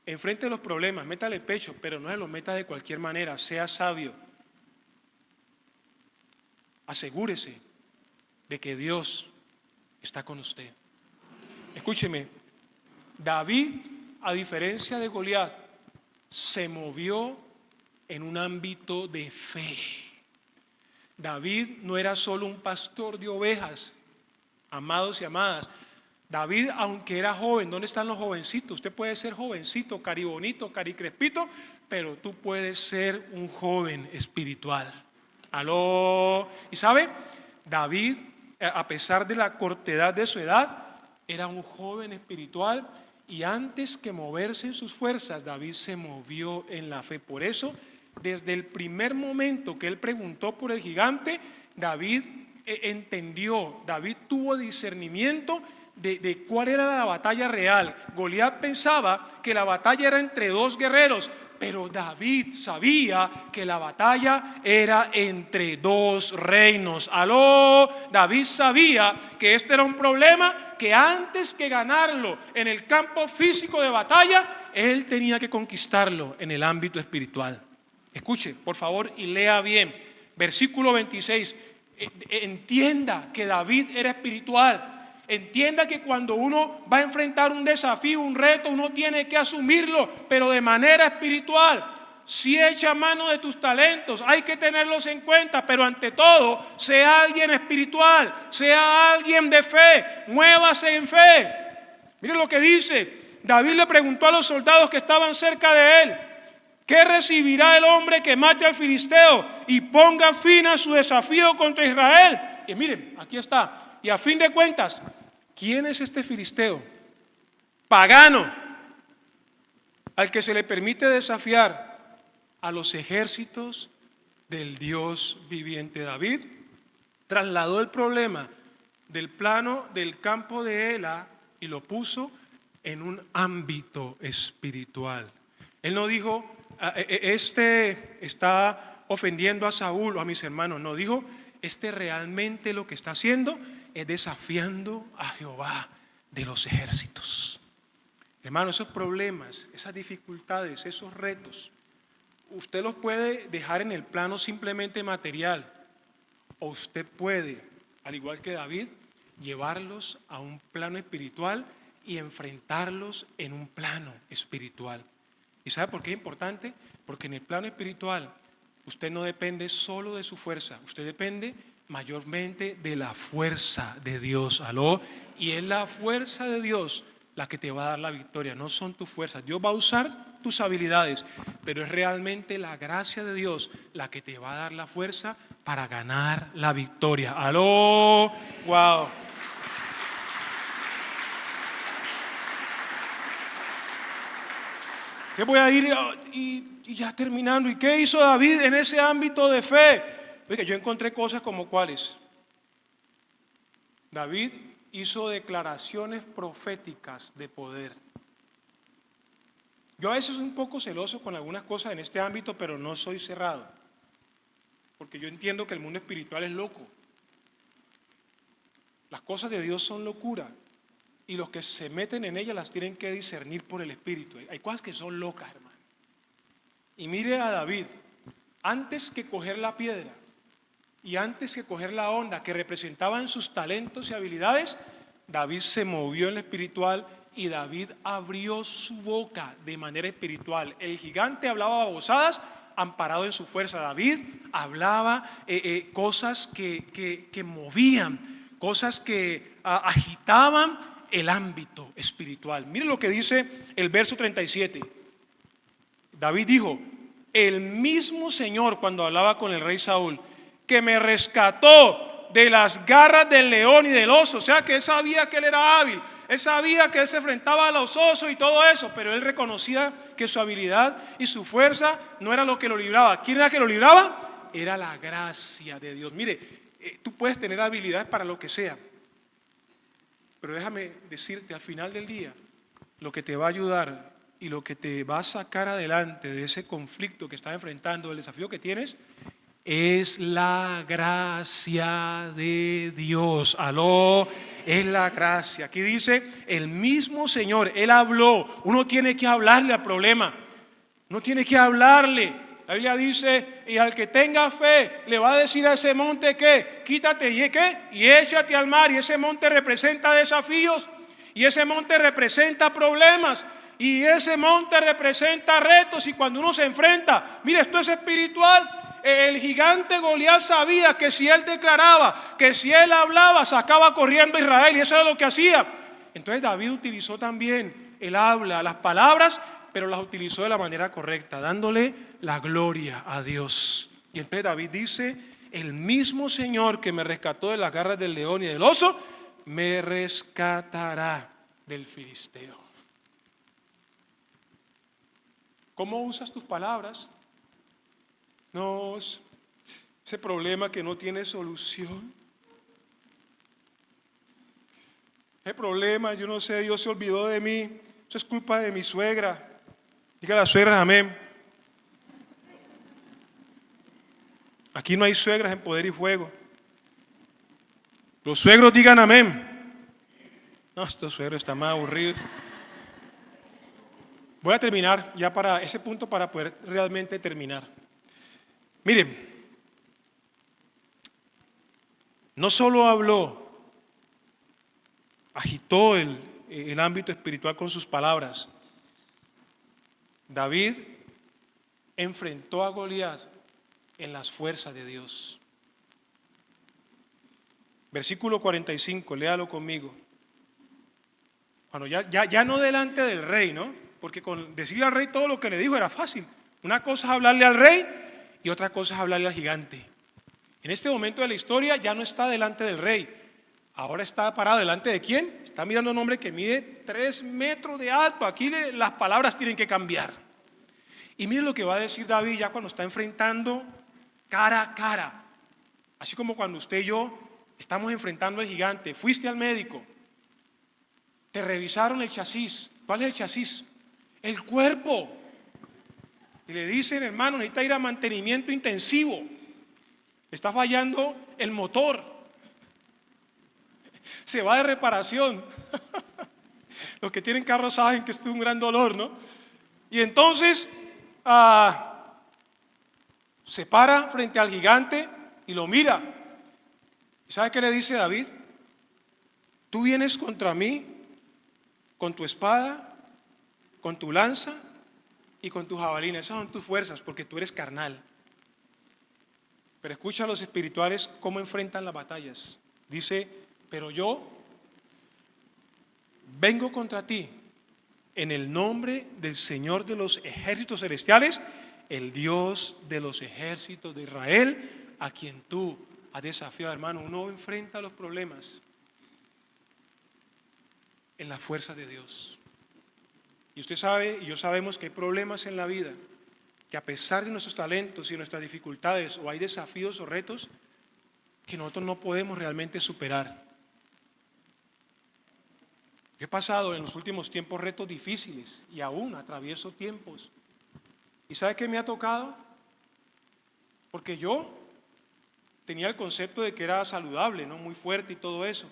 Enfrente los problemas, métale el pecho, pero no se los meta de cualquier manera, sea sabio. Asegúrese de que Dios está con usted. Escúcheme, David, a diferencia de Goliat, se movió en un ámbito de fe. David no era solo un pastor de ovejas, amados y amadas. David, aunque era joven, ¿dónde están los jovencitos? Usted puede ser jovencito, caribonito, caricrespito, pero tú puedes ser un joven espiritual. ¿Aló? ¿Y sabe? David, a pesar de la cortedad de su edad, era un joven espiritual, y antes que moverse en sus fuerzas, David se movió en la fe. Por eso, desde el primer momento que él preguntó por el gigante, David entendió, David tuvo discernimiento de cuál era la batalla real. Goliat pensaba que la batalla era entre dos guerreros, pero David sabía que la batalla era entre dos reinos. Aló, David sabía que este era un problema que antes que ganarlo en el campo físico de batalla, él tenía que conquistarlo en el ámbito espiritual. Escuche, por favor, y lea bien. Versículo 26. Entienda que David era espiritual. Entienda que cuando uno va a enfrentar un desafío, un reto, uno tiene que asumirlo, pero de manera espiritual. Si echa mano de tus talentos, hay que tenerlos en cuenta, pero ante todo, sea alguien espiritual, sea alguien de fe, muévase en fe. Miren lo que dice. David le preguntó a los soldados que estaban cerca de él: ¿qué recibirá el hombre que mate al filisteo y ponga fin a su desafío contra Israel? Y miren, aquí está. Y a fin de cuentas, ¿quién es este filisteo? Pagano, al que se le permite desafiar a los ejércitos del Dios viviente. David trasladó el problema del plano del campo de Ela y lo puso en un ámbito espiritual. Él no dijo: este está ofendiendo a Saúl o a mis hermanos. No, dijo: este realmente lo que está haciendo es desafiando a Jehová de los ejércitos. Hermano, esos problemas, esas dificultades, esos retos, usted los puede dejar en el plano simplemente material, o usted puede, al igual que David, llevarlos a un plano espiritual y enfrentarlos en un plano espiritual. ¿Y sabe por qué es importante? Porque en el plano espiritual usted no depende solo de su fuerza, usted depende mayormente de la fuerza de Dios. ¿Aló? Y es la fuerza de Dios la que te va a dar la victoria, no son tus fuerzas. Dios va a usar tus habilidades, pero es realmente la gracia de Dios la que te va a dar la fuerza para ganar la victoria. ¿Aló? ¡Wow! Que voy a ir y ya terminando. ¿Y qué hizo David en ese ámbito de fe? Oiga, yo encontré cosas como cuáles. David hizo declaraciones proféticas de poder. Yo a veces soy un poco celoso con algunas cosas en este ámbito, pero no soy cerrado, porque yo entiendo que el mundo espiritual es loco. Las cosas de Dios son locura, y los que se meten en ellas las tienen que discernir por el Espíritu. Hay cosas que son locas, hermano. Y mire a David, antes que coger la piedra y antes que coger la onda que representaban sus talentos y habilidades, David se movió en lo espiritual y David abrió su boca de manera espiritual. El gigante hablaba babosadas amparado en su fuerza. David hablaba cosas que movían, cosas que agitaban el ámbito espiritual. Miren lo que dice el verso 37. David dijo: el mismo Señor, cuando hablaba con el rey Saúl, que me rescató de las garras del león y del oso. O sea que él sabía que él era hábil, él sabía que él se enfrentaba a los osos y todo eso, pero él reconocía que su habilidad y su fuerza no era lo que lo libraba. ¿Quién era que lo libraba? Era la gracia de Dios. Mire, tú puedes tener habilidades para lo que sea, pero déjame decirte, al final del día, lo que te va a ayudar y lo que te va a sacar adelante de ese conflicto que estás enfrentando, del desafío que tienes, es la gracia de Dios. Aló, es la gracia. Aquí dice, el mismo Señor, Él habló. Uno tiene que hablarle al problema. Uno tiene que hablarle. La Biblia dice, y al que tenga fe, le va a decir a ese monte que, quítate y ¿qué? Y échate al mar. Y ese monte representa desafíos. Y ese monte representa problemas. Y ese monte representa retos. Y cuando uno se enfrenta, mire, esto es espiritual. El gigante Goliat sabía que si él declaraba, que si él hablaba, sacaba corriendo a Israel, y eso es lo que hacía. Entonces David utilizó también el habla, las palabras, pero las utilizó de la manera correcta, dándole la gloria a Dios. Y entonces David dice, el mismo Señor que me rescató de las garras del león y del oso, me rescatará del filisteo. ¿Cómo usas tus palabras? No, ese problema que no tiene solución. Ese problema, yo no sé, Dios se olvidó de mí. Eso es culpa de mi suegra. Diga a las suegras amén. Aquí no hay suegras en Poder y Fuego. Los suegros digan amén. No, estos suegros están más aburridos. Voy a terminar ya para ese punto para poder realmente terminar. Miren, no solo habló, agitó el ámbito espiritual con sus palabras. David enfrentó a Goliat en las fuerzas de Dios. Versículo 45, léalo conmigo. Bueno, ya no delante del rey, ¿no? Porque con decirle al rey todo lo que le dijo era fácil. Una cosa es hablarle al rey y otra cosa es hablarle al gigante. En este momento de la historia ya no está delante del rey. Ahora está parado delante de ¿quién? Está mirando a un hombre que mide 3 metros de alto. Aquí las palabras tienen que cambiar. Y miren lo que va a decir David ya cuando está enfrentando cara a cara. Así como cuando usted y yo estamos enfrentando al gigante. Fuiste al médico. Te revisaron el chasis. ¿Cuál es el chasis? El cuerpo. Y le dicen, hermano, necesita ir a mantenimiento intensivo. Está fallando el motor. Se va de reparación. Los que tienen carros saben que esto es un gran dolor, ¿no? Y entonces se para frente al gigante y lo mira. ¿Sabe qué le dice David? Tú vienes contra mí con tu espada, con tu lanza y con tu jabalina. Esas son tus fuerzas porque tú eres carnal. Pero escucha a los espirituales cómo enfrentan las batallas. Dice, pero yo vengo contra ti en el nombre del Señor de los ejércitos celestiales, el Dios de los ejércitos de Israel, a quien tú has desafiado, hermano. Uno enfrenta los problemas en la fuerza de Dios. Y usted sabe, y yo sabemos que hay problemas en la vida, que a pesar de nuestros talentos y nuestras dificultades, o hay desafíos o retos que nosotros no podemos realmente superar. Yo he pasado en los últimos tiempos retos difíciles y aún atravieso tiempos. ¿Y sabe qué me ha tocado? Porque yo tenía el concepto de que era saludable, ¿no? Muy fuerte y todo eso.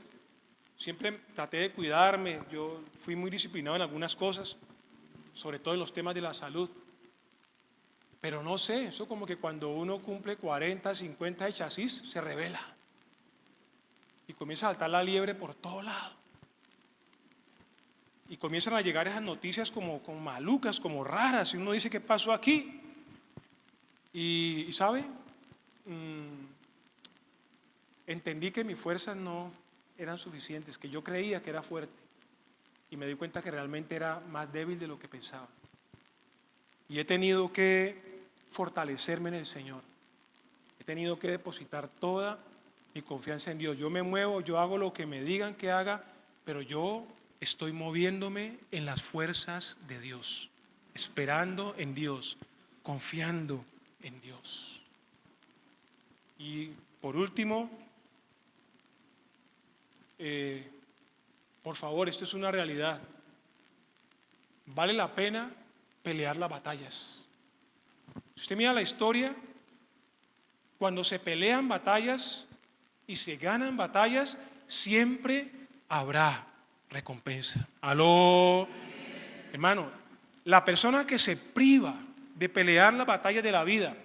Siempre traté de cuidarme, yo fui muy disciplinado en algunas cosas, sobre todo en los temas de la salud. Pero no sé, eso como que cuando uno cumple 40, 50 de chasis, se revela. Y comienza a saltar la liebre por todo lado. Y comienzan a llegar esas noticias como malucas, como raras. Y uno dice, ¿qué pasó aquí? Y ¿sabe? Entendí que mis fuerzas no eran suficientes, que yo creía que era fuerte. Y me di cuenta que realmente era más débil de lo que pensaba. Y he tenido que fortalecerme en el Señor. He tenido que depositar toda Mi confianza en Dios. Yo me muevo, yo hago lo que me digan que haga, pero yo estoy moviéndome en las fuerzas de Dios, esperando en Dios, confiando en Dios. Y por último, por favor, esto es una realidad. Vale la pena pelear las batallas. Si usted mira la historia, cuando se pelean batallas y se ganan batallas, siempre habrá recompensa. Aló, hermano, la persona que se priva de pelear las batallas de la vida,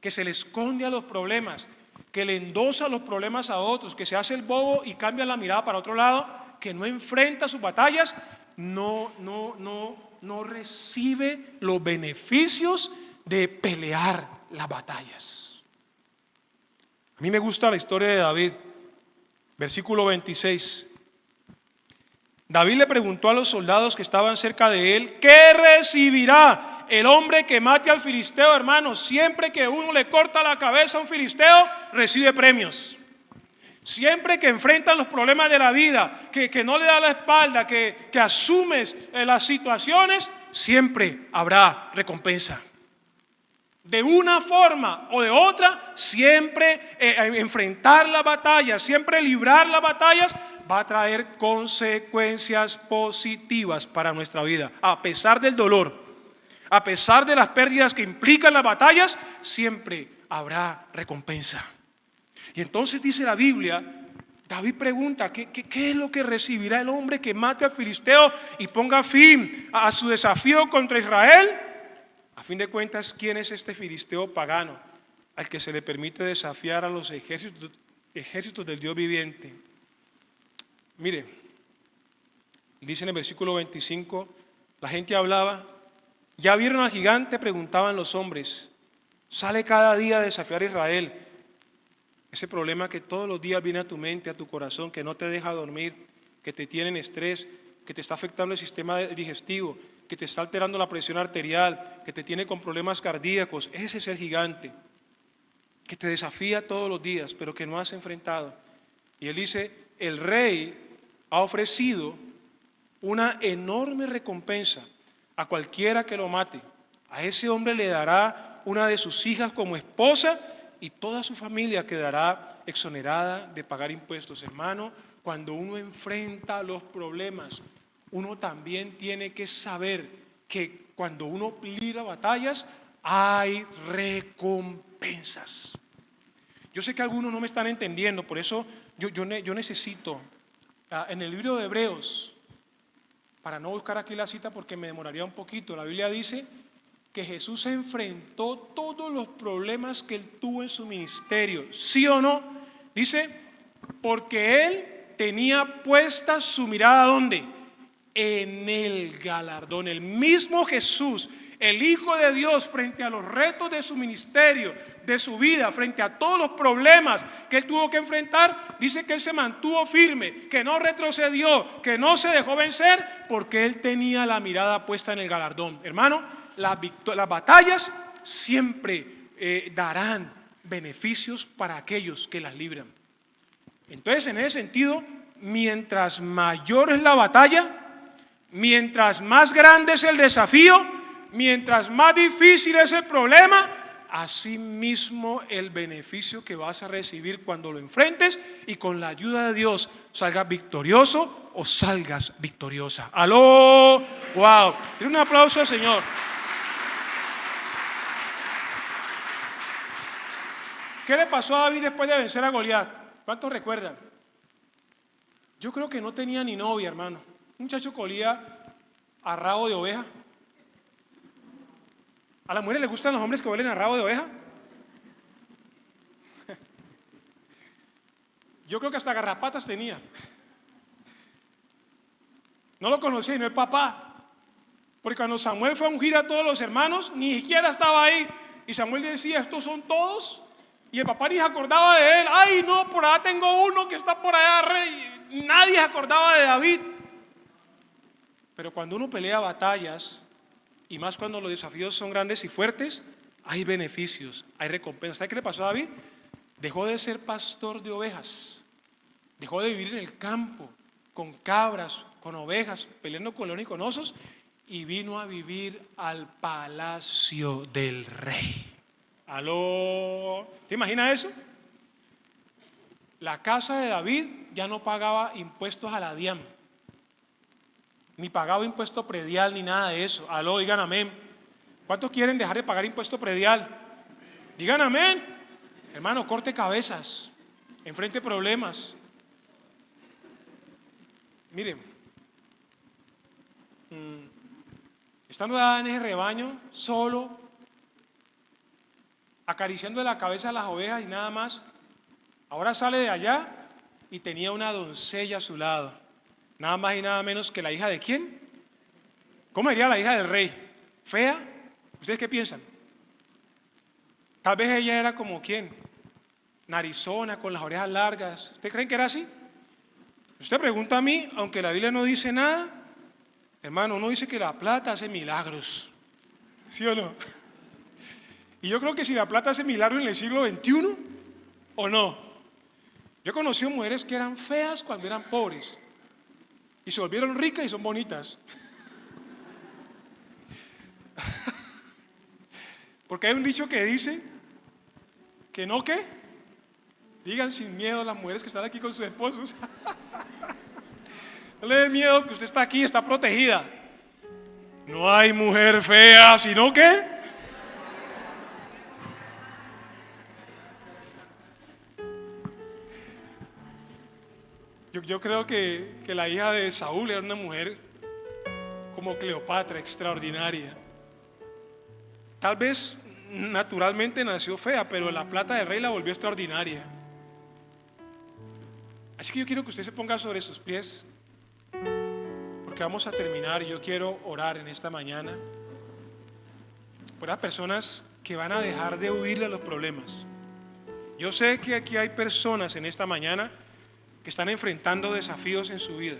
que se le esconde a los problemas, que le endosa los problemas a otros, que se hace el bobo y cambia la mirada para otro lado, que no enfrenta sus batallas, no recibe los beneficios de pelear las batallas. A mí me gusta la historia de David, versículo 26. David le preguntó a los soldados que estaban cerca de él: ¿qué recibirá el hombre que mate al filisteo? Hermano, siempre que uno le corta la cabeza a un filisteo, recibe premios. Siempre que enfrentan los problemas de la vida, que no le da la espalda, que asumes las situaciones, siempre habrá recompensa. De una forma o de otra, siempre enfrentar las batallas, siempre librar las batallas, va a traer consecuencias positivas para nuestra vida. A pesar del dolor, a pesar de las pérdidas que implican las batallas, siempre habrá recompensa. Y entonces dice la Biblia, David pregunta, ¿qué es lo que recibirá el hombre que mate al filisteo y ponga fin a su desafío contra Israel? A fin de cuentas, ¿quién es este filisteo pagano al que se le permite desafiar a los ejércitos del Dios viviente? Mire, dice en el versículo 25, la gente hablaba: ¿ya vieron al gigante?, preguntaban los hombres. Sale cada día a desafiar a Israel. Ese problema que todos los días viene a tu mente, a tu corazón, que no te deja dormir, que te tiene en estrés, que te está afectando el sistema digestivo, que te está alterando la presión arterial, que te tiene con problemas cardíacos. Ese es el gigante que te desafía todos los días, pero que no has enfrentado. Y él dice: el rey ha ofrecido una enorme recompensa a cualquiera que lo mate. A ese hombre le dará una de sus hijas como esposa y toda su familia quedará exonerada de pagar impuestos. Hermano, cuando uno enfrenta los problemas, uno también tiene que saber que cuando uno libra batallas, hay recompensas. Yo sé que algunos no me están entendiendo, por eso yo necesito, en el libro de Hebreos, para no buscar aquí la cita porque me demoraría un poquito, la Biblia dice que Jesús enfrentó todos los problemas que él tuvo en su ministerio, ¿sí o no? Dice, porque él tenía puesta su mirada, ¿dónde? En el galardón. El mismo Jesús, el Hijo de Dios, frente a los retos de su ministerio, de su vida, frente a todos los problemas que él tuvo que enfrentar, dice que él se mantuvo firme, que no retrocedió, que no se dejó vencer, porque él tenía la mirada puesta en el galardón. Hermano, las batallas siempre darán beneficios para aquellos que las libran. Entonces, en ese sentido, mientras mayor es la batalla, mientras más grande es el desafío, mientras más difícil es el problema, así mismo el beneficio que vas a recibir cuando lo enfrentes y con la ayuda de Dios salgas victorioso o salgas victoriosa. ¡Aló! ¡Wow! Un aplauso al Señor. ¿Qué le pasó a David después de vencer a Goliat? ¿Cuántos recuerdan? Yo creo que no tenía ni novia, hermano. Un muchacho colía a rabo de oveja. ¿A las mujeres les gustan los hombres que huelen a rabo de oveja? Yo creo que hasta garrapatas tenía. No lo conocía y no es papá. Porque cuando Samuel fue a ungir a todos los hermanos, ni siquiera estaba ahí. Y Samuel decía, ¿estos son todos? Y el papá ni se acordaba de él. Ay, no, por allá tengo uno que está por allá, rey. Nadie se acordaba de David. Pero cuando uno pelea batallas, y más cuando los desafíos son grandes y fuertes, hay beneficios, hay recompensas. ¿Sabe qué le pasó a David? Dejó de ser pastor de ovejas. Dejó de vivir en el campo, con cabras, con ovejas, peleando con leones y con osos, y vino a vivir al palacio del rey. ¿Aló? ¿Te imaginas eso? La casa de David ya no pagaba impuestos a la DIAN, ni pagaba impuesto predial, ni nada de eso. Aló, digan amén. ¿Cuántos quieren dejar de pagar impuesto predial? Digan amén. Hermano, corte cabezas, enfrente problemas. Miren, estando en ese rebaño, solo, acariciando la cabeza a las ovejas y nada más, ahora sale de allá y tenía una doncella a su lado, nada más y nada menos que la hija de ¿quién? ¿Cómo sería la hija del rey? ¿Fea? ¿Ustedes qué piensan? Tal vez ella era como ¿quién? Narizona, con las orejas largas. ¿Ustedes creen que era así? Usted pregunta a mí, aunque la Biblia no dice nada, hermano, uno dice que la plata hace milagros. ¿Sí o no? Y yo creo que si la plata hace milagros en el siglo XXI, ¿o no? Yo he conocido mujeres que eran feas cuando eran pobres y se volvieron ricas y son bonitas. Porque hay un dicho que dice que no, ¿qué? Digan sin miedo a las mujeres que están aquí con sus esposos. No le dé miedo, que usted está aquí, está protegida. No hay mujer fea, sino que yo creo que la hija de Saúl era una mujer como Cleopatra, extraordinaria. Tal vez naturalmente nació fea, pero la plata del rey la volvió extraordinaria. Así que yo quiero que usted se ponga sobre sus pies, porque vamos a terminar y yo quiero orar en esta mañana por las personas que van a dejar de huirle a los problemas. Yo sé que aquí hay personas en esta mañana que están enfrentando desafíos en su vida.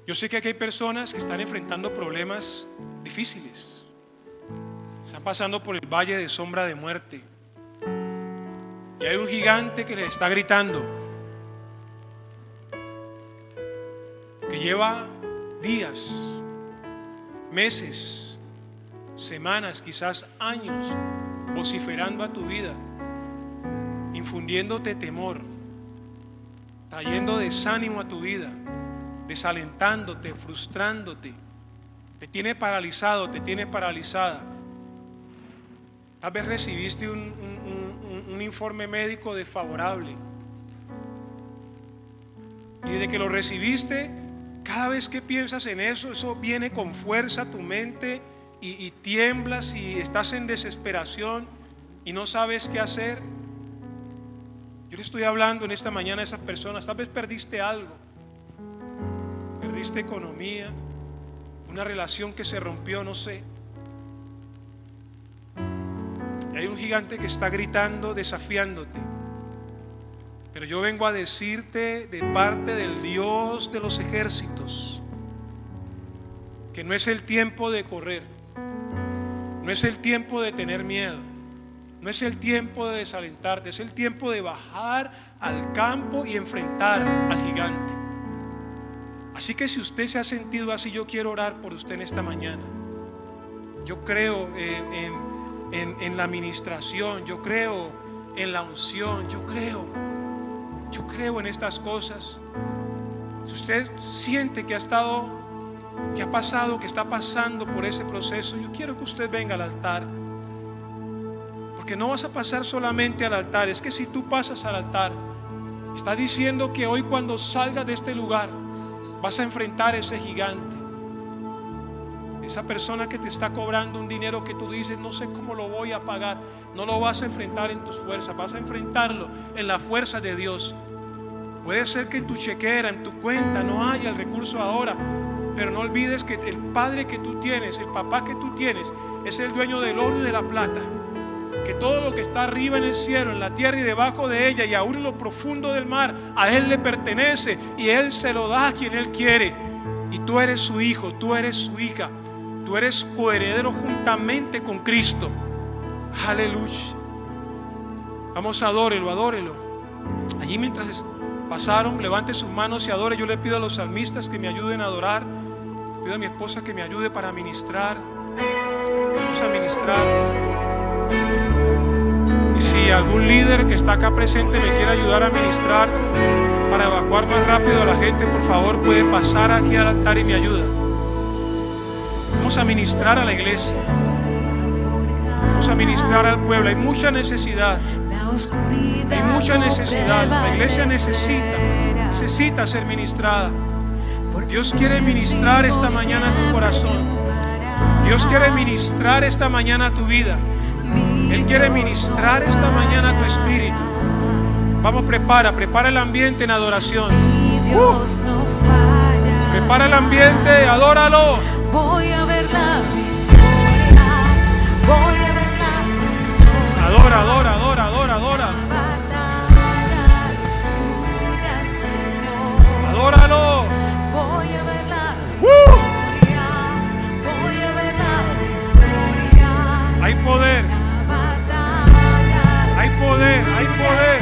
Yo sé que aquí hay personas que están enfrentando problemas difíciles. Están pasando por el valle de sombra de muerte. Y hay un gigante que les está gritando, que lleva días, meses, semanas, quizás años, vociferando a tu vida, infundiéndote temor, trayendo desánimo a tu vida, desalentándote, frustrándote, te tiene paralizado, te tiene paralizada. Tal vez recibiste un informe médico desfavorable y desde que lo recibiste, cada vez que piensas en eso, eso viene con fuerza a tu mente y tiemblas y estás en desesperación y no sabes qué hacer. Yo le estoy hablando en esta mañana a esas personas. Tal vez perdiste algo, perdiste economía, una relación que se rompió, no sé. Y hay un gigante que está gritando, desafiándote. Pero yo vengo a decirte de parte del Dios de los ejércitos que no es el tiempo de correr, no es el tiempo de tener miedo, no es el tiempo de desalentarte, es el tiempo de bajar al campo y enfrentar al gigante. Así que si usted se ha sentido así, yo quiero orar por usted en esta mañana. Yo creo en la administración, yo creo en la unción, yo creo en estas cosas. Si usted siente que ha pasado, que está pasando por ese proceso, yo quiero que usted venga al altar. Porque no vas a pasar solamente al altar, es que si tú pasas al altar, está diciendo que hoy cuando salgas de este lugar, vas a enfrentar a ese gigante. Esa persona que te está cobrando un dinero que tú dices, no sé cómo lo voy a pagar, no lo vas a enfrentar en tus fuerzas, vas a enfrentarlo en la fuerza de Dios. Puede ser que en tu chequera, en tu cuenta no haya el recurso ahora, pero no olvides que el Padre que tú tienes, el papá que tú tienes, es el dueño del oro y de la plata. Que todo lo que está arriba en el cielo, en la tierra y debajo de ella, y aún en lo profundo del mar, a Él le pertenece y Él se lo da a quien Él quiere. Y tú eres su hijo, tú eres su hija, tú eres coheredero juntamente con Cristo. Aleluya. Vamos, adórelo, adórelo. Allí mientras pasaron, levante sus manos y adore. Yo le pido a los salmistas que me ayuden a adorar. Pido a mi esposa que me ayude para ministrar. Vamos a ministrar. Y si algún líder que está acá presente me quiere ayudar a ministrar para evacuar más rápido a la gente, por favor puede pasar aquí al altar y me ayuda. Vamos a ministrar a la iglesia. Vamos a ministrar al pueblo. Hay mucha necesidad. Hay mucha necesidad. La iglesia necesita ser ministrada. Dios quiere ministrar esta mañana tu corazón. Dios quiere ministrar esta mañana tu vida. Él quiere ministrar esta mañana tu espíritu. Vamos, prepara el ambiente en adoración. Prepara el ambiente, adóralo. Voy a ver la victoria. Voy a ver la victoria. Adora, adora, adora, adora, adora. Adóralo. Voy a ver la victoria. Voy a ver la victoria. Hay poder. Hay poder, hay poder.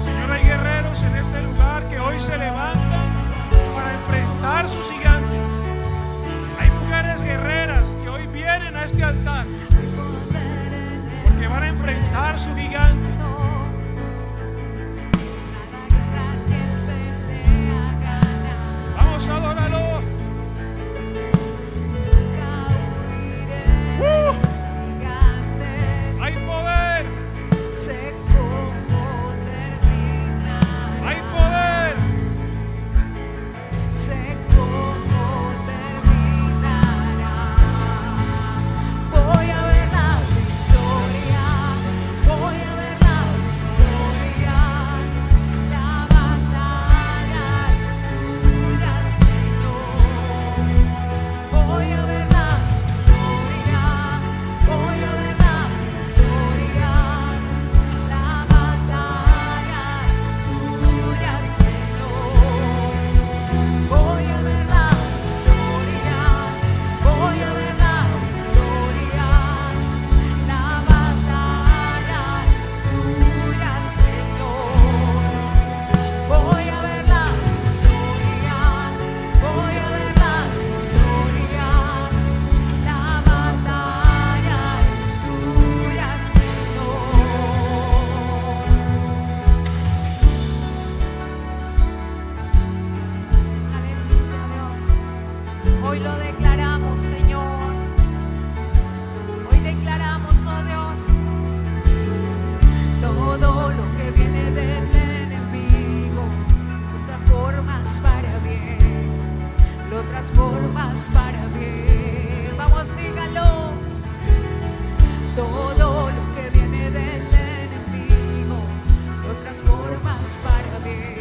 Señor, hay guerreros en este lugar que hoy se levantan para enfrentar sus gigantes. Hay mujeres guerreras que hoy vienen a este altar porque van a enfrentar sus gigantes. Vamos a adorarlo. Hay poder. Sé cómo terminar. Hay poder. Sé cómo terminará. Voy a ver la victoria. Voy a ver la victoria. La batalla es tuya, Señor. Voy a ver la victoria. Voy a ver la victoria. La batalla es tuya, Señor. Voy a ver la victoria. Voy a ver la victoria. La batalla es tuya, Señor. Voy a ver la victoria. Voy a ver la victoria. La batalla es tuya, Señor. Aleluya, Dios. Hoy lo declaramos, Señor. Hoy declaramos, oh Dios, todo lo que viene del enemigo lo transformas para bien, lo transformas para bien. Vamos, dígalo. Todo lo que viene del enemigo lo transformas para bien.